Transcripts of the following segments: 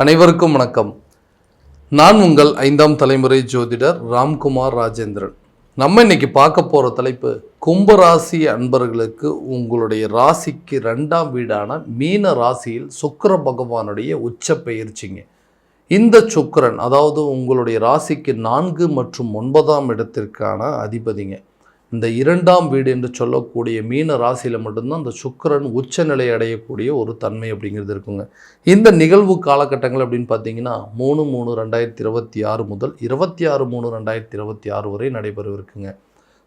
அனைவருக்கும் வணக்கம். நான் உங்கள் 5ஆம் தலைமுறை ஜோதிடர் ராம்குமார் ராஜேந்திரன். நம்ம இன்னைக்கு பார்க்க போகிற தலைப்பு கும்பராசி அன்பர்களுக்கு உங்களுடைய ராசிக்கு 2ஆம் வீடான மீன ராசியில் சுக்கிர பகவானுடைய உச்ச பெயர்ச்சிங்க. இந்த சுக்கிரன் அதாவது உங்களுடைய ராசிக்கு 4 மற்றும் 9ஆம் இடத்திற்கான அதிபதிங்க. இந்த 2ஆம் வீடு என்று சொல்லக்கூடிய மீன ராசியில் மட்டும்தான் அந்த சுக்கிரன் உச்சநிலை அடையக்கூடிய ஒரு தன்மை அப்படிங்கிறது இருக்குங்க. இந்த நிகழ்வு காலகட்டங்கள் அப்படின்னு பார்த்தீங்கன்னா 3/3/2026 முதல் 26/3/2026 வரை நடைபெறவிருக்குங்க.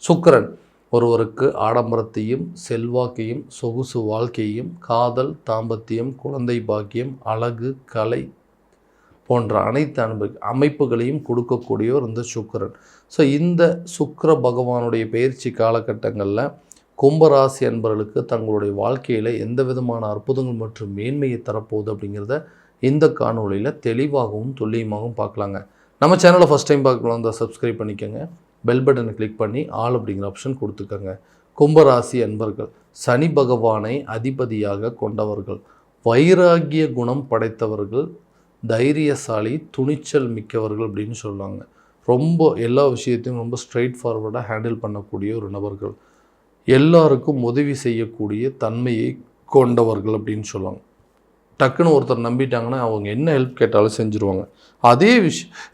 சுக்கிரன் ஒருவருக்கு ஆடம்பரத்தையும் செல்வாக்கையும் சொகுசு வாழ்க்கையையும் காதல் தாம்பத்தியம் குழந்தை பாக்கியம் அழகு கலை போன்ற அனைத்து அமைப்புகளையும் கொடுக்கக்கூடியவர் இந்த சுக்கிரன். ஸோ இந்த சுக்கிர பகவானுடைய பயிற்சி காலகட்டங்களில் கும்பராசி அன்பர்களுக்கு தங்களுடைய வாழ்க்கையில் எந்த விதமான அற்புதங்கள் மற்றும் மேன்மையை தரப்போகுது அப்படிங்கிறத இந்த காணொலியில் தெளிவாகவும் துல்லியமாகவும் பார்க்கலாங்க. நம்ம சேனலை ஃபஸ்ட் டைம் பார்க்கலாம் தான் சப்ஸ்கிரைப் பண்ணிக்கோங்க. பெல் பட்டனை கிளிக் பண்ணி ஆல் அப்படிங்கிற ஆப்ஷன் கொடுத்துக்கோங்க. கும்பராசி அன்பர்கள் சனி பகவானை அதிபதியாக கொண்டவர்கள், வைராகிய குணம் படைத்தவர்கள், தைரியசாலி துணிச்சல் மிக்கவர்கள் அப்படின்னு சொல்லுவாங்க. ரொம்ப எல்லா விஷயத்தையும் ரொம்ப ஸ்ட்ரெயிட் ஃபார்வர்டாக ஹேண்டில் பண்ணக்கூடிய ஒரு நபர்கள், எல்லாருக்கும் உதவி செய்யக்கூடிய தன்மையை கொண்டவர்கள் அப்படின்னு சொல்லுவாங்க. டக்குன்னு ஒருத்தர் நம்பிட்டாங்கன்னா அவங்க என்ன ஹெல்ப் கேட்டாலும் செஞ்சுருவாங்க. அதே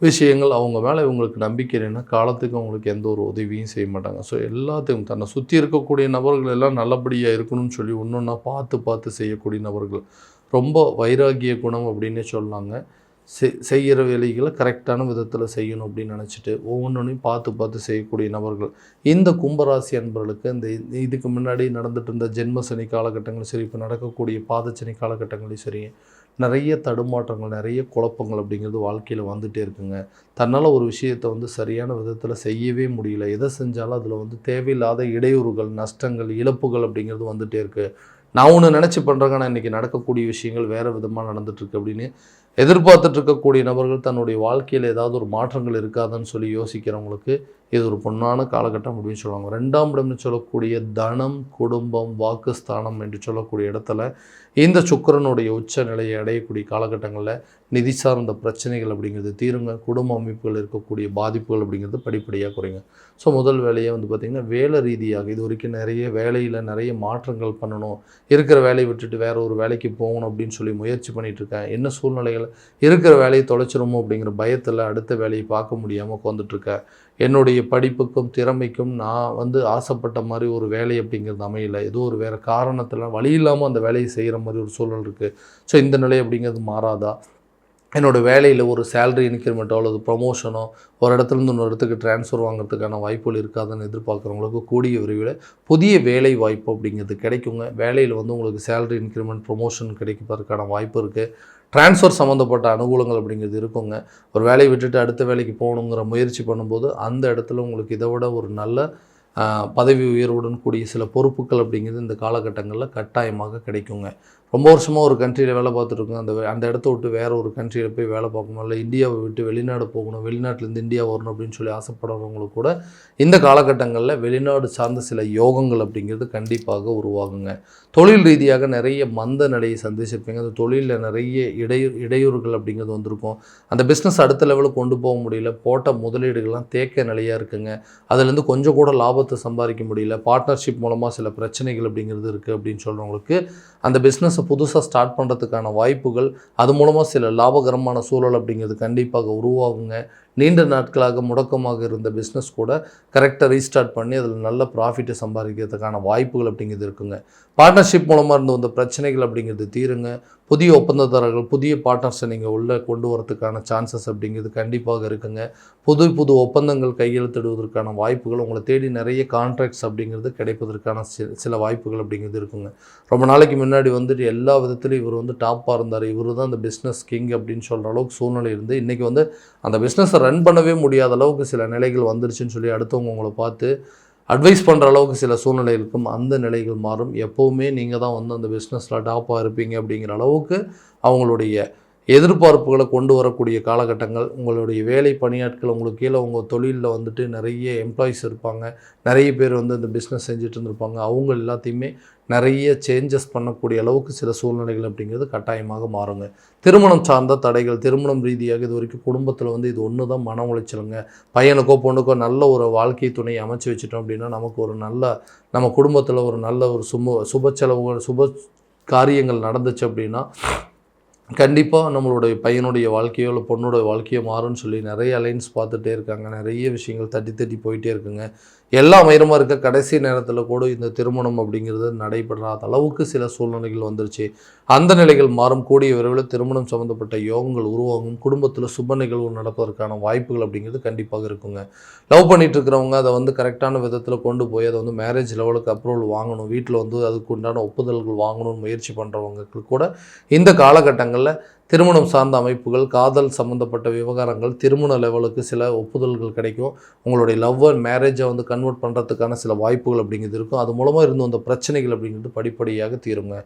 விஷயங்கள் அவங்க மேலே இவங்களுக்கு நம்பிக்கை இல்லைன்னா காலத்துக்கு அவங்களுக்கு எந்த ஒரு உதவியும் செய்ய மாட்டாங்க. ஸோ எல்லாத்தையும் தன்னை சுற்றி இருக்கக்கூடிய நபர்கள் எல்லாம் நல்லபடியாக இருக்கணும்னு சொல்லி ஒன்றொன்னா பார்த்து செய்யக்கூடிய நபர்கள், ரொம்ப வைராகிய குணம் அப்படின்னே சொல்லாங்க. செய்கிற வேலைகளை கரெக்டான விதத்தில் செய்யணும் அப்படின்னு நினச்சிட்டு ஒவ்வொன்றையும் பார்த்து செய்யக்கூடிய நபர்கள் இந்த கும்பராசி அன்பர்களுக்கு இந்த இதுக்கு முன்னாடி நடந்துட்டு இருந்த ஜென்ம சனி காலகட்டங்களும் சரி, இப்போ நடக்கக்கூடிய பாதச்சனி காலகட்டங்களையும் சரி, நிறைய தடுமாற்றங்கள் நிறைய குழப்பங்கள் அப்படிங்கிறது வாழ்க்கையில் வந்துகிட்டே இருக்குங்க. தன்னால் ஒரு விஷயத்தை சரியான விதத்தில் செய்யவே முடியல, எதை செஞ்சாலும் அதில் தேவையில்லாத இடையூறுகள் நஷ்டங்கள் இழப்புகள் அப்படிங்கிறது வந்துகிட்டே இருக்குது. நான் ஒன்று நினச்சி பண்ணுறேங்க, ஆனால் இன்றைக்கி நடக்கக்கூடிய விஷயங்கள் வேறு விதமாக நடந்துகிட்ருக்கு அப்படின்னு எதிர்பார்த்துட்டு இருக்கக்கூடிய நபர்கள் தன்னுடைய வாழ்க்கையில் ஏதாவது ஒரு மாற்றங்கள் இருக்காதுன்னு சொல்லி யோசிக்கிறவங்களுக்கு இது ஒரு பொன்னான காலகட்டம் அப்படின்னு சொல்லுவாங்க. 2ஆம் இடம்னு சொல்லக்கூடிய தனம் குடும்பம் வாக்குஸ்தானம் என்று சொல்லக்கூடிய இடத்துல இந்த சுக்கிரனுடைய உச்ச நிலையை அடையக்கூடிய காலகட்டங்களில் நிதி சார்ந்த பிரச்சனைகள் அப்படிங்கிறது தீருங்க. குடும்ப அமைப்புகள் இருக்கக்கூடிய பாதிப்புகள் அப்படிங்கிறது படிப்படியாக குறைங்க. ஸோ முதல் வேலையை பார்த்திங்கன்னா வேலை ரீதியாக இது வரைக்கும் நிறைய வேலையில் நிறைய மாற்றங்கள் பண்ணணும், இருக்கிற வேலையை விட்டுட்டு வேற ஒரு வேலைக்கு போகணும் அப்படின்னு சொல்லி முயற்சி பண்ணிகிட்ருக்கேன். என்ன சூழ்நிலைகள் இருக்கிற வேலையை தொலைச்சிருமோ அப்படிங்கிற பயத்தில் அடுத்த வேலையை பார்க்க முடியாமல் உட்காந்துட்ருக்கேன். என்னுடைய படிப்புக்கும் திறமைக்கும் நான் ஆசைப்பட்ட மாதிரி ஒரு வேலை அப்படிங்கிறது அமையலை, ஏதோ ஒரு வேறு காரணத்தில் வழி இல்லாமல் அந்த வேலையை செய்கிற மாதிரி ஒரு சூழல் இருக்குது. ஸோ இந்த நிலை அப்படிங்கிறது மாறாதா? என்னோடய வேலையில் ஒரு சேலரி இன்க்ரிமெண்ட்டோ அல்லது ப்ரொமோஷனோ ஒரு இடத்துலேருந்து இன்னொரு இடத்துக்கு ட்ரான்ஸ்ஃபர் வாங்குறதுக்கான வாய்ப்புகள் இருக்காதுன்னு எதிர்பார்க்குறவங்களுக்கு கூடிய விரைவில் புதிய வேலை வாய்ப்பு அப்படிங்கிறது கிடைக்குங்க. வேலையில் உங்களுக்கு சேலரி இன்க்ரிமெண்ட் ப்ரொமோஷன் கிடைக்கிறதுக்கான வாய்ப்பு இருக்குது. ட்ரான்ஸ்ஃபர் சம்மந்தப்பட்ட அனுகூலங்கள் அப்படிங்கிறது இருக்குங்க. ஒரு வேலையை விட்டுட்டு அடுத்த வேலைக்கு போகணுங்கிற முயற்சி பண்ணும்போது அந்த இடத்துல உங்களுக்கு இதை விட ஒரு நல்ல பதவி உயர்வுடன் கூடிய சில பொறுப்புகள் அப்படிங்கிறது இந்த காலகட்டங்களில் கட்டாயமாக கிடைக்குங்க. ரொம்ப வருஷமாக ஒரு கண்ட்ரியில் வேலை பார்த்துட்ருக்கோம், அந்த இடத்த விட்டு வேறு ஒரு கண்ட்ரியில் போய் வேலை பார்க்கணும், இல்லை இந்தியாவை விட்டு வெளிநாடு போகணும், வெளிநாட்டிலேருந்து இந்தியா வரணும் அப்படின்னு சொல்லி ஆசைப்படுறவங்களுக்கு கூட இந்த காலகட்டங்களில் வெளிநாடு சார்ந்த சில யோகங்கள் அப்படிங்கிறது கண்டிப்பாக உருவாகுங்க. தொழில் ரீதியாக நிறைய மந்த நிலையை சந்திச்சிருப்பீங்க. அந்த தொழிலில் நிறைய இடையூறுகள் அப்படிங்கிறது வந்திருக்கும். அந்த பிஸ்னஸ் அடுத்த லெவலுக்கு கொண்டு போக முடியல, போட்ட முதலீடுகள்லாம் தேக்க நிலையாக இருக்குங்க. அதுலேருந்து கொஞ்சம் கூட லாபத்தை சம்பாதிக்க முடியல, பார்ட்னர்ஷிப் மூலமாக சில பிரச்சனைகள் அப்படிங்கிறது இருக்குது அப்படின்னு சொல்கிறவங்களுக்கு அந்த பிஸ்னஸை புதுசாக ஸ்டார்ட் பண்ணுறதுக்கான வாய்ப்புகள், அது மூலமாக சில லாபகரமான சூழல் அப்படிங்கிறது கண்டிப்பாக உருவாகுங்க. நீண்ட நாட்களாக முடக்கமாக இருந்த பிஸ்னஸ் கூட கரெக்டாக ரீஸ்டார்ட் பண்ணி அதில் நல்ல ப்ராஃபிட்டை சம்பாதிக்கிறதுக்கான வாய்ப்புகள் அப்படிங்கிறது இருக்குங்க. பார்ட்னர்ஷிப் மூலமாக இருந்து வந்த பிரச்சனைகள் அப்படிங்கிறது தீருங்க. புதிய ஒப்பந்ததாரர்கள் புதிய பார்ட்னர்ஸை நீங்கள் உள்ளே கொண்டு வரதுக்கான சான்சஸ் அப்படிங்கிறது கண்டிப்பாக இருக்குங்க. புது ஒப்பந்தங்கள் கையெழுத்திடுவதற்கான வாய்ப்புகள், உங்களை தேடி நிறைய கான்ட்ராக்ட்ஸ் அப்படிங்கிறது கிடைப்பதற்கான சில வாய்ப்புகள் அப்படிங்கிறது இருக்குங்க. ரொம்ப நாளைக்கு முன்னாடி எல்லா விதத்துலையும் இவர் டாப்பாக இருந்தார், இவர் தான் அந்த பிஸ்னஸ் கிங் அப்படின்னு சொல்கிற அளவுக்கு சூழ்நிலை இருந்து இன்றைக்கி அந்த பிஸ்னஸை ரன் பண்ணவே முடியாத அளவுக்கு சில நிலைகள் வந்துருச்சுன்னு சொல்லி அடுத்தவங்க உங்களை பார்த்து அட்வைஸ் பண்ணுற அளவுக்கு சில சூழ்நிலை இருக்கும். அந்த நிலைகள் மாறும். எப்போவுமே நீங்கள் தான் அந்த பிஸ்னஸில் டாப்பாக இருப்பீங்க அப்படிங்கிற அளவுக்கு அவங்களுடைய எதிர்பார்ப்புகளை கொண்டு வரக்கூடிய காலகட்டங்கள். உங்களுடைய வேலை பணியாட்கள் உங்களுக்கு கீழே உங்கள் தொழிலில் வந்துட்டு நிறைய எம்ப்ளாயீஸ் இருப்பாங்க, நிறைய பேர் வந்து இந்த பிஸ்னஸ் செஞ்சுட்டு இருந்திருப்பாங்க. அவங்க எல்லாத்தையுமே நிறைய சேஞ்சஸ் பண்ணக்கூடிய அளவுக்கு சில சூழ்நிலைகள் அப்படிங்கிறது கட்டாயமாக மாறுங்க. திருமணம் சார்ந்த தடைகள், திருமணம் ரீதியாக இது வரைக்கும் குடும்பத்தில் வந்து இது ஒன்று தான் மன உளைச்சலுங்க. பையனுக்கோ பொண்ணுக்கோ நல்ல ஒரு வாழ்க்கை துணையை அமைச்சு வச்சுட்டோம் அப்படின்னா நமக்கு ஒரு நல்ல நம்ம குடும்பத்தில் ஒரு நல்ல ஒரு சுப செலவுகள் சுப காரியங்கள் நடந்துச்சு அப்படின்னா கண்டிப்பாக நம்மளுடைய பையனுடைய வாழ்க்கையோ இல்லை பொண்ணுடைய வாழ்க்கையோ மாறும்னு சொல்லி நிறைய அலைன்ஸ் பார்த்துட்டே இருக்காங்க. நிறைய விஷயங்கள் தட்டி தட்டி போயிட்டே இருக்குங்க. எல்லாம் மயிரமாக இருக்க கடைசி நேரத்தில் கூட இந்த திருமணம் அப்படிங்கிறது நடைபெறாத அளவுக்கு சில சூழ்நிலைகள் வந்துருச்சு. அந்த நிலைகள் மாறும். கூடிய விரைவில் திருமணம் சம்மந்தப்பட்ட யோகங்கள் உருவாகும். குடும்பத்தில் சுப நிகழ்வு நடப்பதற்கான வாய்ப்புகள் அப்படிங்கிறது கண்டிப்பாக இருக்குங்க. லவ் பண்ணிட்டு இருக்கிறவங்க அதை வந்து கரெக்டான விதத்தில் கொண்டு போய் அதை வந்து மேரேஜ் லெவலுக்கு அப்ரூவல் வாங்கணும், வீட்டில் வந்து அதுக்கு உண்டான ஒப்புதல்கள் வாங்கணும்னு முயற்சி பண்ணுறவங்களுக்கு கூட இந்த காலகட்டங்களில் திருமணம் சார்ந்த அமைப்புகள், காதல் சம்மந்தப்பட்ட விவகாரங்கள், திருமண லெவலுக்கு சில ஒப்புதல்கள் கிடைக்கும். உங்களுடைய லவ் அண்ட் மேரேஜை வந்து கன்வெர்ட் பண்ணுறதுக்கான சில வாய்ப்புகள் அப்படிங்கிறது இருக்கும். அது மூலமாக இருந்து வந்த பிரச்சனைகள் அப்படிங்கிறது படிப்படியாக தீருங்க.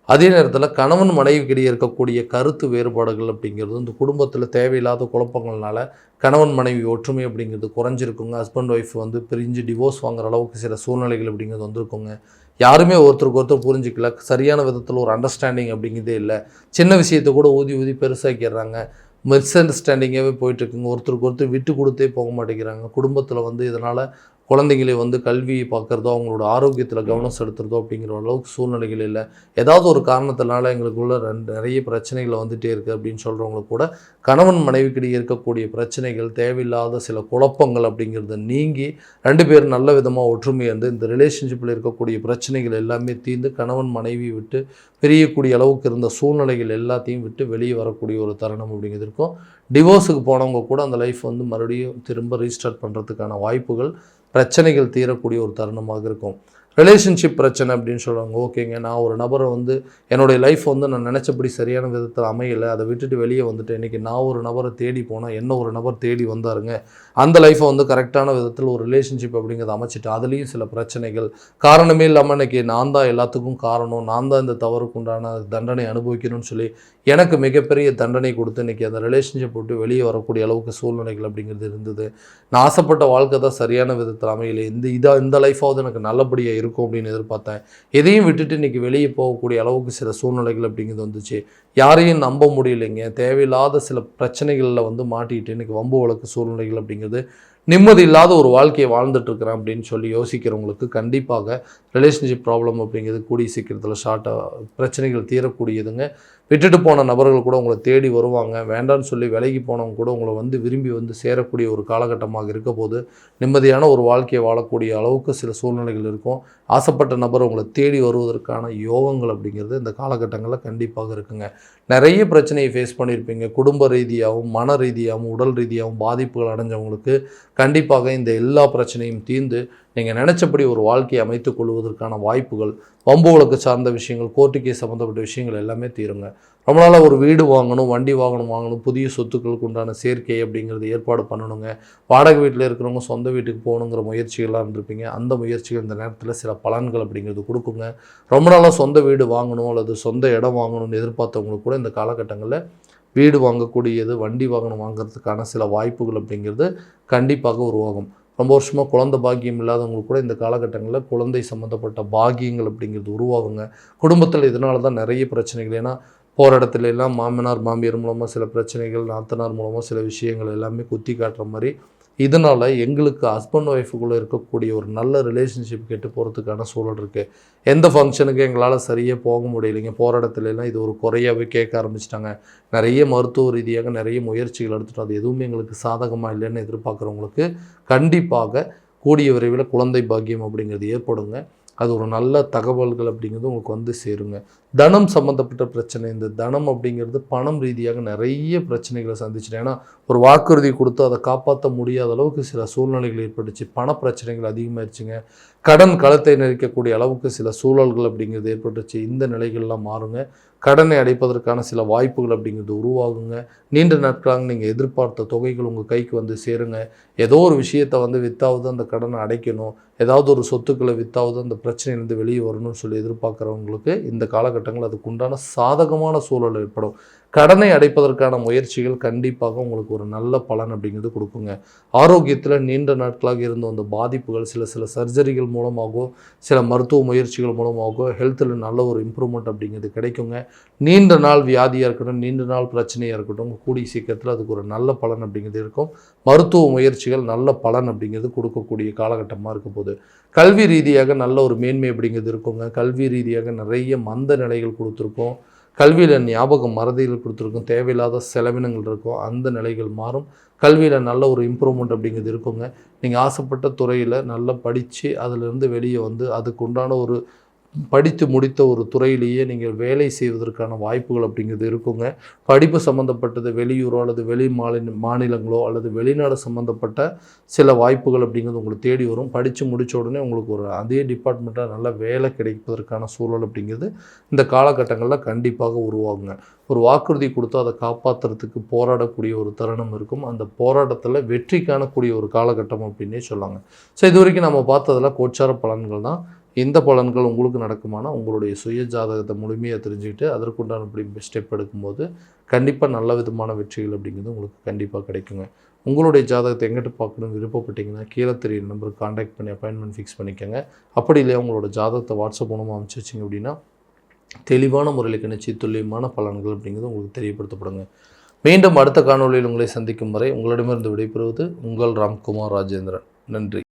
அதே நேரத்தில் கணவன் மனைவிக்கிடையே இருக்கக்கூடிய கருத்து வேறுபாடுகள் அப்படிங்கிறது இந்த குடும்பத்தில் தேவையில்லாத குழப்பங்கள்னால கணவன் மனைவி ஒற்றுமை அப்படிங்கிறது குறைஞ்சிருக்குங்க. ஹஸ்பண்ட் ஒய்ஃப் வந்து பிரிஞ்சு டிவோர்ஸ் வாங்குற அளவுக்கு சில சூழ்நிலைகள் அப்படிங்கிறது வந்திருக்குங்க. யாருமே ஒருத்தருக்கு ஒருத்தர் புரிஞ்சிக்கல, சரியான விதத்தில் ஒரு அண்டர்ஸ்டாண்டிங் அப்படிங்கிறதே இல்லை. சின்ன விஷயத்தை கூட ஊதி ஊதி பெருசாக்கிடுறாங்க. மிஸ் அண்டர்ஸ்டாண்டிங்காகவே போயிட்டுருக்குங்க. ஒருத்தருக்கு ஒருத்தர் விட்டு கொடுத்தே போக மாட்டேங்கிறாங்க. குடும்பத்தில் வந்து இதனால் குழந்தைங்களை வந்து கல்வியை பார்க்குறதோ அவங்களோட ஆரோக்கியத்தில் கவனம் செலுத்துறதோ அப்படிங்கிற அளவுக்கு சூழ்நிலைகள் இல்லை. ஏதாவது ஒரு காரணத்தினால எங்களுக்குள்ள நிறைய பிரச்சனைகள் வந்துகிட்டே இருக்குது அப்படின்னு சொல்கிறவங்களுக்கு கூட கணவன் மனைவிக்கிடையே இருக்கக்கூடிய பிரச்சனைகள், தேவையில்லாத சில குழப்பங்கள் அப்படிங்கிறது நீங்கி 2 பேரும் நல்ல விதமாக ஒற்றுமையாக இருந்து இந்த ரிலேஷன்ஷிப்பில் இருக்கக்கூடிய பிரச்சனைகள் எல்லாமே தீர்ந்து கணவன் மனைவி விட்டு பிரியக்கூடிய அளவுக்கு இருந்த சூழ்நிலைகள் எல்லாத்தையும் விட்டு வெளியே வரக்கூடிய ஒரு தருணம் அப்படிங்கிறது இருக்கும். டிவோர்ஸுக்கு போனவங்க கூட அந்த லைஃப் வந்து மறுபடியும் திரும்ப ரீஸ்டார்ட் பண்ணுறதுக்கான வாய்ப்புகள், பிரச்சனைகள் தீரக்கூடிய ஒரு தருணமாக இருக்கும். ரிலேஷன்ஷிப் பிரச்சனை அப்படின்னு சொல்லுவாங்க. ஓகேங்க, நான் ஒரு நபரை வந்து என்னுடைய லைஃப் வந்து நான் நினச்சபடி சரியான விதத்தில் அமையலை, அதை விட்டுட்டு வெளியே வந்துட்டு இன்றைக்கி நான் ஒரு நபரை தேடி போனால் என்ன ஒரு நபர் தேடி வந்தாருங்க. அந்த லைஃப்பை வந்து கரெக்டான விதத்தில் ஒரு ரிலேஷன்ஷிப் அப்படிங்கிறத அமைச்சிட்டு அதுலேயும் சில பிரச்சனைகள், காரணமே இல்லாமல் இன்றைக்கி நான் தான் எல்லாத்துக்கும் காரணம், நான் தான் இந்த தவறுக்கு உண்டான தண்டனை அனுபவிக்கணும்னு சொல்லி எனக்கு மிகப்பெரிய தண்டனை கொடுத்து இன்றைக்கி அந்த ரிலேஷன்ஷிப் விட்டு வெளியே வரக்கூடிய அளவுக்கு சூழ்நிலைகள் அப்படிங்கிறது இருந்தது. நான் ஆசைப்பட்ட வாழ்க்கை தான் சரியான விதத்தில் அமையலை, இந்த லைஃபாவது எனக்கு நல்லபடியாக இருக்கும் அப்படின்னு எதிர்பார்த்தேன். எதையும் விட்டுட்டு இன்றைக்கி வெளியே போகக்கூடிய அளவுக்கு சில சூழ்நிலைகள் அப்படிங்கிறது வந்துச்சு. யாரையும் நம்ப முடியலைங்க. தேவையில்லாத சில பிரச்சனைகளில் வந்து மாட்டிக்கிட்டு இன்றைக்கி வம்பு வழக்கு சூழ்நிலைகள் அப்படிங்கிறது நிம்மதி இல்லாத ஒரு வாழ்க்கையை வாழ்ந்துட்டு இருக்கிறேன் அப்படின்னு சொல்லி யோசிக்கிறவங்களுக்கு கண்டிப்பாக ரிலேஷன்ஷிப் ப்ராப்ளம் அப்படிங்கிறது கூடிய சீக்கிரத்தில் ஷார்ட்டாக பிரச்சனைகள் தீரக்கூடியதுங்க. விட்டுட்டு போன நபர்கள் கூட உங்களை தேடி வருவாங்க. வேண்டான்னு சொல்லி விலகி போனவங்க கூட உங்களை வந்து விரும்பி வந்து சேரக்கூடிய ஒரு காலகட்டமாக இருக்க போது நிம்மதியான ஒரு வாழ்க்கையை வாழக்கூடிய அளவுக்கு சில சூழ்நிலைகள் இருக்கும். ஆசைப்பட்ட நபர் உங்களை தேடி வருவதற்கான யோகங்கள் அப்படிங்கிறது இந்த காலகட்டங்களில் கண்டிப்பாக இருக்குங்க. நிறைய பிரச்சனையை ஃபேஸ் பண்ணியிருப்பீங்க. குடும்ப ரீதியாகவும் மன ரீதியாகவும் உடல் ரீதியாகவும் பாதிப்புகள் அடைஞ்சவங்களுக்கு கண்டிப்பாக இந்த எல்லா பிரச்சனையும் தீர்ந்து நீங்கள் நினச்சபடி ஒரு வாழ்க்கையை அமைத்துக் கொள்வதற்கான வாய்ப்புகள், வம்பு வழக்கு சார்ந்த விஷயங்கள், கோர்ட்டு கேஸ் சம்மந்தப்பட்ட விஷயங்கள் எல்லாமே தீருங்க. ரொம்ப நாளாக ஒரு வீடு வாங்கணும், வண்டி வாங்கணும், புதிய சொத்துக்களுக்கு உண்டான சேர்க்கை அப்படிங்கிறது ஏற்பாடு பண்ணணுங்க. வாடகை வீட்டில் இருக்கிறவங்க சொந்த வீட்டுக்கு போகணுங்கிற முயற்சிகள்லாம் இருந்திருப்பீங்க. அந்த முயற்சிகள் இந்த நேரத்தில் சில பலன்கள் அப்படிங்கிறது கொடுக்குங்க. ரொம்ப நாளாக சொந்த வீடு வாங்கணும் அல்லது சொந்த இடம் வாங்கணும்னு எதிர்பார்த்தவங்களுக்கு கூட இந்த காலகட்டங்களில் வீடு வாங்கக்கூடியது, வண்டி வாகனம் வாங்குறதுக்கான சில வாய்ப்புகள் அப்படிங்கிறது கண்டிப்பாக உருவாகும். ரொம்ப வருஷமாக குழந்தை பாக்கியம் இல்லாதவங்களுக்கு கூட இந்த காலகட்டங்களில் குழந்தை சம்மந்தப்பட்ட பாக்கியங்கள் அப்படிங்கிறது உருவாகுங்க. குடும்பத்தில் இதனால தான் நிறைய பிரச்சனைகள். ஏன்னா போகிற இடத்துல எல்லாம் மாமனார் மாமியார் மூலமாக சில பிரச்சனைகள், நாத்தனார் மூலமாக சில விஷயங்கள் எல்லாமே குத்தி காட்டுற மாதிரி இதனால் எங்களுக்கு ஹஸ்பண்ட் ஒய்ஃபுக்குள்ளே இருக்கக்கூடிய ஒரு நல்ல ரிலேஷன்ஷிப் கெட்டு போகிறதுக்கான சூழல் இருக்குது. எந்த ஃபங்க்ஷனுக்கு எங்களால் சரியாக போக முடியலைங்க. போகிற இடத்துலலாம் இது ஒரு குறையாகவே கேட்க ஆரம்பிச்சிட்டாங்க. நிறைய மருத்துவ ரீதியாக நிறைய முயற்சிகள் எடுத்துட்டோம். அது எதுவுமே எங்களுக்கு சாதகமாக இல்லைன்னு எதிர்பார்க்குறவங்களுக்கு கண்டிப்பாக கூடிய விரைவில் குழந்தை பாக்கியம் அப்படிங்கிறது ஏற்படுங்க. அது ஒரு நல்ல தகவல்கள் அப்படிங்கிறது உங்களுக்கு வந்து சேருங்க. தனம் சம்மந்தப்பட்ட பிரச்சனை, இந்த தனம் அப்படிங்கிறது பணம் ரீதியாக நிறைய பிரச்சனைகளை சந்திச்சிட்டேன். ஏன்னா ஒரு வாக்குறுதி கொடுத்து அதை காப்பாற்ற முடியாத அளவுக்கு சில சூழ்நிலைகள் ஏற்பட்டுச்சு. பண பிரச்சனைகள் அதிகமாகிடுச்சுங்க. கடன் களத்தை நெரிக்கக்கூடிய அளவுக்கு சில சூழல்கள் அப்படிங்கிறது ஏற்பட்டுச்சு. இந்த நிலைகள்லாம் மாறுங்க. கடனை அடைப்பதற்கான சில வாய்ப்புகள் அப்படிங்கிறது உருவாகுங்க. நீண்ட நாட்களாக நீங்கள் எதிர்பார்த்த தொகைகள் உங்கள் கைக்கு வந்து சேருங்க. ஏதோ ஒரு விஷயத்தை வந்து வித்தாவது அந்த கடனை அடைக்கணும், ஏதாவது ஒரு சொத்துக்களை வித்தாவது அந்த பிரச்சனையிலேருந்து வெளியே வரணும்னு சொல்லி எதிர்பார்க்குறவங்களுக்கு இந்த காலகட்டம் காலகட்டங்கள் அதுக்கு உண்டான சாதகமான சூழல் ஏற்படும். கடனை அடைப்பதற்கான முயற்சிகள் கண்டிப்பாக உங்களுக்கு ஒரு நல்ல பலன் அப்படிங்கிறது கொடுக்குங்க. ஆரோக்கியத்தில் நீண்ட நாட்களாக இருந்த அந்த பாதிப்புகள் சில சர்ஜரிகள் மூலமாகவோ சில மருத்துவ முயற்சிகள் மூலமாகவோ ஹெல்த்தில் நல்ல ஒரு இம்ப்ரூவ்மெண்ட் அப்படிங்கிறது கிடைக்குங்க. நீண்ட நாள் வியாதியாக இருக்கட்டும், நீண்ட நாள் பிரச்சனையாக இருக்கட்டும், கூடிய சீக்கிரத்தில் அதுக்கு ஒரு நல்ல பலன் அப்படிங்கிறது இருக்கும். மருத்துவ முயற்சிகள் நல்ல பலன் அப்படிங்கிறது கொடுக்கக்கூடிய காலகட்டமாக இருக்க போகுது. கல்வி ரீதியாக நல்ல ஒரு மேன்மை அப்படிங்கிறது இருக்குங்க. கல்வி ரீதியாக நிறைய மந்த நிலைகள் கொடுத்துருக்கோம். கல்வியில் ஞாபகம் மறதிகள் கொடுத்துருக்கும். தேவையில்லாத செலவினங்கள் இருக்கும். அந்த நிலைகள் மாறும். கல்வியில் நல்ல ஒரு இம்ப்ரூவ்மெண்ட் அப்படிங்கிறது இருக்குங்க. நீங்கள் ஆசைப்பட்ட துறையில் நல்லா படித்து அதிலிருந்து வெளியே வந்து அதுக்கு உண்டான ஒரு படித்து முடித்த ஒரு துறையிலேயே நீங்கள் வேலை செய்வதற்கான வாய்ப்புகள் அப்படிங்கிறது இருக்குங்க. படிப்பு சம்மந்தப்பட்டது வெளியூரோ அல்லது மாநிலங்களோ அல்லது வெளிநாடு சம்மந்தப்பட்ட சில வாய்ப்புகள் அப்படிங்கிறது உங்களுக்கு தேடி வரும். படித்து முடித்த உடனே உங்களுக்கு ஒரு அதே டிபார்ட்மெண்ட்டில் நல்ல வேலை கிடைப்பதற்கான சூழல் அப்படிங்கிறது இந்த காலகட்டங்களில் கண்டிப்பாக உருவாகுங்க. ஒரு வாக்குறுதி கொடுத்து அதை காப்பாற்றுறதுக்கு போராடக்கூடிய ஒரு தருணம் இருக்கும். அந்த போராட்டத்தில் வெற்றி காணக்கூடிய ஒரு காலகட்டம் அப்படின்னே சொல்லாங்க. ஸோ இது வரைக்கும் நம்ம பார்த்ததில் கோச்சார பலன்கள் தான். இந்த பலன்கள் உங்களுக்கு நடக்குமானா உங்களுடைய சுய ஜாதகத்தை முழுமையாக தெரிஞ்சுக்கிட்டு அதற்குண்டான இப்படி ஸ்டெப் எடுக்கும்போது கண்டிப்பாக நல்ல விதமான வெற்றிகள் அப்படிங்கிறது உங்களுக்கு கண்டிப்பாக கிடைக்குங்க. உங்களுடைய ஜாதகத்தை எங்கிட்ட பார்க்கணும்னு விருப்பப்பட்டீங்கன்னா கீழே தெரியுற நம்பருக்கு காண்டாக்ட் பண்ணி அப்பாயின்மெண்ட் ஃபிக்ஸ் பண்ணிக்கோங்க. அப்படி இல்லையா உங்களோட ஜாதகத்தை வாட்ஸ்அப் மூலமாக அனுப்பிச்சி வச்சிங்க அப்படின்னா தெளிவான முறையில் கணிச்சு துல்லியமான பலன்கள் அப்படிங்கிறது உங்களுக்கு தெரியப்படுத்தப்படுங்க. மீண்டும் அடுத்த காணொலியில் உங்களை சந்திக்கும் வரை உங்களிடமிருந்து விடைபெறுவது உங்கள் ராம்குமார் ராஜேந்திரன். நன்றி.